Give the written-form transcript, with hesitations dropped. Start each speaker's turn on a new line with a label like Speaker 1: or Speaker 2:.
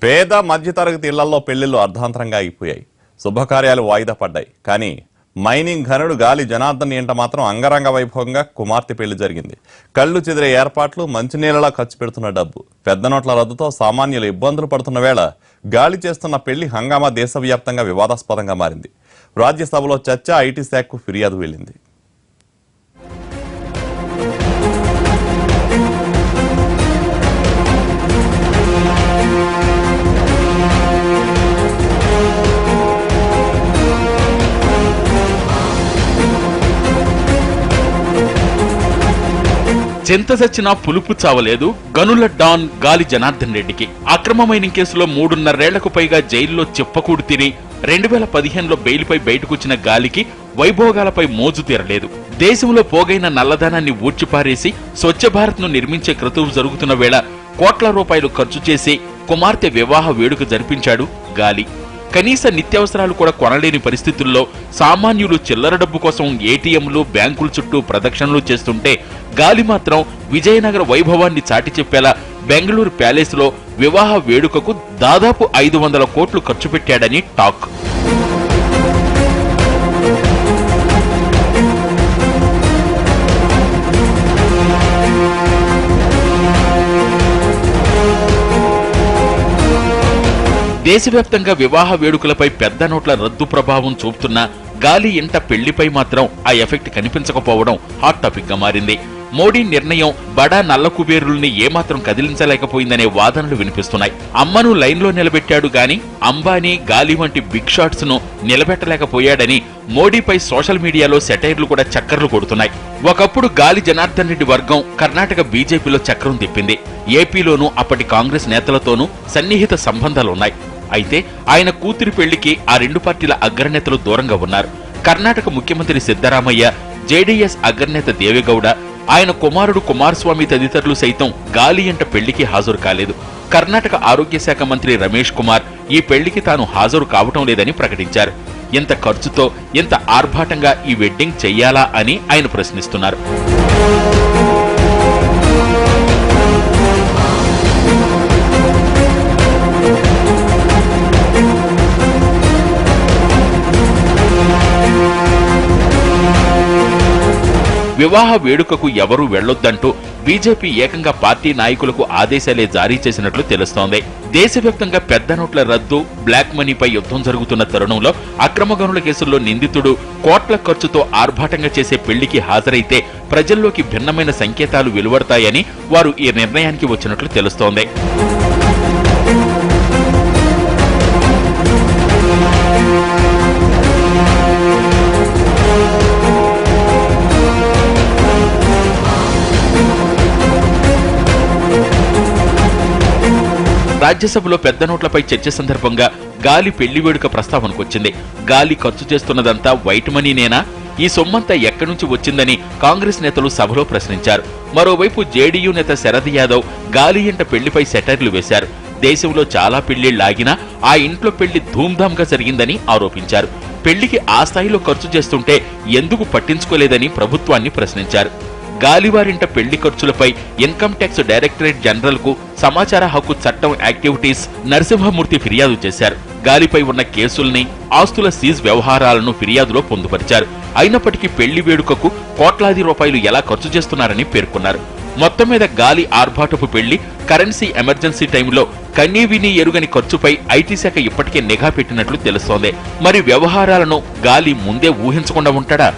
Speaker 1: పేద మధ్యతరగతి ఇళ్లలో పెళ్లిళ్లు అర్ధాంతరంగా అయిపోయాయి. శుభకార్యాలు వాయిదా పడ్డాయి. కానీ మైనింగ్ ఘనుడు గాలి జనార్దన్ ఇంట మాత్రం అంగరంగ వైభవంగా కుమార్తె పెళ్లి జరిగింది. కళ్లు చెదిరే ఏర్పాట్లు, మంచినీళ్ళలా ఖర్చు పెడుతున్న డబ్బు, పెద్ద నోట్ల రద్దుతో సామాన్యులు ఇబ్బందులు పడుతున్న వేళ గాలి చేస్తున్న పెళ్లి హంగామా దేశవ్యాప్తంగా వివాదాస్పదంగా మారింది. రాజ్యసభలో చర్చ, ఐటీ శాఖకు ఫిర్యాదు వెళ్లింది.
Speaker 2: చింత చచ్చినా పులుపు చావలేదు గనుల డాన్ గాలి జనార్దన్ రెడ్డికి. అక్రమ మైనింగ్ కేసులో 3.5 ఏళ్లకు పైగా జైల్లో చిప్పకూడు తిని 2015లో బెయిల్పై బయటకొచ్చిన గాలికి వైభోగాలపై మోజు తీరలేదు. దేశంలో పోగైన నల్లధనాన్ని ఊడ్చిపారేసి స్వచ్ఛ భారత్ ను నిర్మించే క్రతువు జరుగుతున్న వేళ కోట్ల రూపాయలు ఖర్చు చేసి కుమార్తె వివాహ వేడుక జరిపించాడు గాలి. కనీస నిత్యావసరాలు కూడా కొనలేని పరిస్థితుల్లో సామాన్యులు చిల్లర డబ్బు కోసం ఏటీఎంలు, బ్యాంకుల చుట్టూ ప్రదక్షిణలు చేస్తుంటే గాలి మాత్రం విజయనగర వైభవాన్ని చాటి చెప్పేలా బెంగళూరు ప్యాలెస్ లో వివాహ వేడుకకు దాదాపు 500 కోట్లు ఖర్చు పెట్టాడని టాక్. దేశవ్యాప్తంగా వివాహ వేడుకలపై పెద్ద నోట్ల రద్దు ప్రభావం చూపుతున్న గాలి ఇంట పెళ్లిపై మాత్రం ఆ ఎఫెక్ట్ కనిపించకపోవడం హాట్ టాపిక్ గా మారింది. మోడీ నిర్ణయం బడా నల్ల కుబేరుల్ని ఏమాత్రం కదిలించలేకపోయిందనే వాదనలు వినిపిస్తున్నాయి. అమ్మను లైన్లో నిలబెట్టాడు గాని అంబానీ, గాలి వంటి బిగ్ షాట్స్ ను నిలబెట్టలేకపోయాడని మోడీపై సోషల్ మీడియాలో సెటైర్లు కూడా చక్కర్లు కొడుతున్నాయి. ఒకప్పుడు గాలి జనార్దన్ రెడ్డి వర్గం కర్ణాటక బీజేపీలో చక్రం తిప్పింది. ఏపీలోనూ అప్పటి కాంగ్రెస్ నేతలతోనూ సన్నిహిత సంబంధాలున్నాయి. అయితే ఆయన కూతురి పెళ్లికి ఆ రెండు పార్టీల అగ్రనేతలు దూరంగా ఉన్నారు. కర్ణాటక ముఖ్యమంత్రి సిద్ధరామయ్య, జేడీఎస్ అగ్రనేత దేవేగౌడ, ఆయన కుమారుడు కుమారస్వామి తదితరులు సైతం గాలి ఇంట పెళ్లికి హాజరు కాలేదు. కర్ణాటక ఆరోగ్య శాఖ మంత్రి రమేష్ కుమార్ ఈ పెళ్లికి తాను హాజరు కావటం లేదని ప్రకటించారు. ఇంత ఖర్చుతో ఇంత ఆర్భాటంగా ఈ వెడ్డింగ్ చెయ్యాలా అని ఆయన ప్రశ్నిస్తున్నారు. వివాహ వేడుకకు ఎవరూ వెళ్లొద్దంటూ బీజేపీ ఏకంగా పార్టీ నాయకులకు ఆదేశాలే జారీ చేసినట్లు తెలుస్తోంది. దేశవ్యాప్తంగా పెద్ద నోట్ల రద్దు, బ్లాక్ మనీపై యుద్ధం జరుగుతున్న తరుణంలో అక్రమ గనుల కేసుల్లో నిందితుడు కోట్ల ఖర్చుతో ఆర్భాటంగా చేసే పెళ్లికి హాజరైతే ప్రజల్లోకి భిన్నమైన సంకేతాలు వెలువడతాయని వారు ఈ నిర్ణయానికి వచ్చినట్లు తెలుస్తోంది. రాజ్యసభలో పెద్ద నోట్లపై చర్చ సందర్భంగా గాలి పెళ్లి వేడుక ప్రస్తావనకొచ్చింది. గాలి ఖర్చు చేస్తున్నదంతా వైట్ మనీనేనా? ఈ సొమ్మంతా ఎక్కడి నుంచి వచ్చిందని కాంగ్రెస్ నేతలు సభలో ప్రశ్నించారు. మరోవైపు జేడీయూ నేత శరద్ యాదవ్ గాలి ఇంట పెళ్లిపై సెటైర్లు వేశారు. దేశంలో చాలా పెళ్లిళ్లాగినా ఆ ఇంట్లో పెళ్లి ధూమ్ధామ్గా జరిగిందని ఆరోపించారు. పెళ్లికి ఆ స్థాయిలో ఖర్చు చేస్తుంటే ఎందుకు పట్టించుకోలేదని ప్రభుత్వాన్ని ప్రశ్నించారు. గాలివారింట పెళ్లి ఖర్చులపై ఇన్కమ్ ట్యాక్స్ డైరెక్టరేట్ జనరల్ కు సమాచార హక్కు చట్టం యాక్టివిటీస్ నరసింహమూర్తి ఫిర్యాదు చేశారు. గాలిపై ఉన్న కేసుల్ని, ఆస్తుల సీజ్ వ్యవహారాలను ఫిర్యాదులో పొందుపరిచారు. అయినప్పటికీ పెళ్లి వేడుకకు కోట్లాది రూపాయలు ఎలా ఖర్చు చేస్తున్నారని పేర్కొన్నారు. మొత్తం మీద గాలి ఆర్భాటపు పెళ్లి, కరెన్సీ ఎమర్జెన్సీ టైంలో కన్నీ విని ఎరుగని ఖర్చుపై ఐటీ శాఖ ఇప్పటికే నిఘా పెట్టినట్లు తెలుస్తోంది. మరి వ్యవహారాలను గాలి ముందే ఊహించకుండా ఉంటాడా?